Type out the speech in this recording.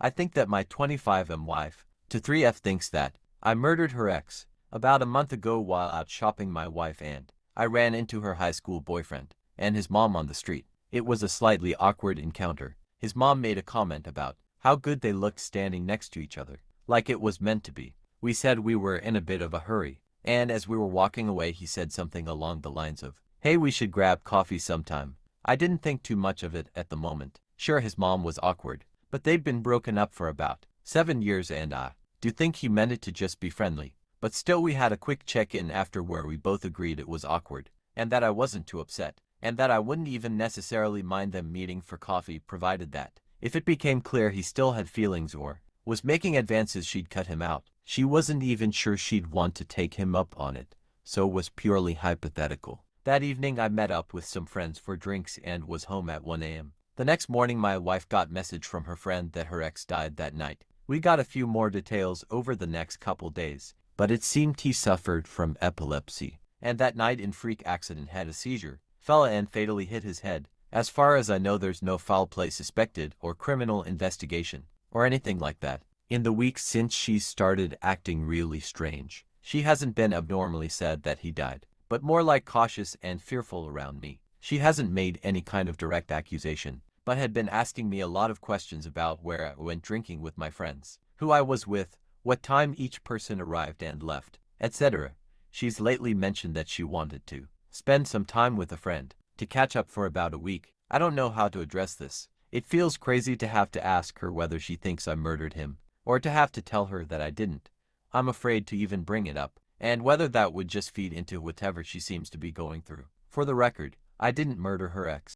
I think that my 25M wife, to 3F thinks that I murdered her ex. About a month ago while out shopping my wife and I ran into her high school boyfriend and his mom on the street. It was a slightly awkward encounter. His mom made a comment about how good they looked standing next to each other, like it was meant to be. We said we were in a bit of a hurry, and as we were walking away he said something along the lines of, "Hey, we should grab coffee sometime." I didn't think too much of it at the moment. Sure, his mom was awkward, but they'd been broken up for about 7 years and I do think he meant it to just be friendly. But still we had a quick check-in after where we both agreed it was awkward, and that I wasn't too upset, and that I wouldn't even necessarily mind them meeting for coffee provided that, if it became clear he still had feelings or was making advances she'd cut him out. She wasn't even sure she'd want to take him up on it, so it was purely hypothetical. That evening I met up with some friends for drinks and was home at 1 a.m. The next morning my wife got message from her friend that her ex died that night. We got a few more details over the next couple days, but it seemed he suffered from epilepsy, and that night in freak accident had a seizure, fell and fatally hit his head. As far as I know there's no foul play suspected or criminal investigation, or anything like that. In the weeks since she started acting really strange, she hasn't been abnormally sad that he died, but more like cautious and fearful around me. She hasn't made any kind of direct accusation, but had been asking me a lot of questions about where I went drinking with my friends, who I was with, what time each person arrived and left, etc. She's lately mentioned that she wanted to spend some time with a friend, to catch up for about a week. I don't know how to address this. It feels crazy to have to ask her whether she thinks I murdered him, or to have to tell her that I didn't. I'm afraid to even bring it up, and whether that would just feed into whatever she seems to be going through. For the record, I didn't murder her ex.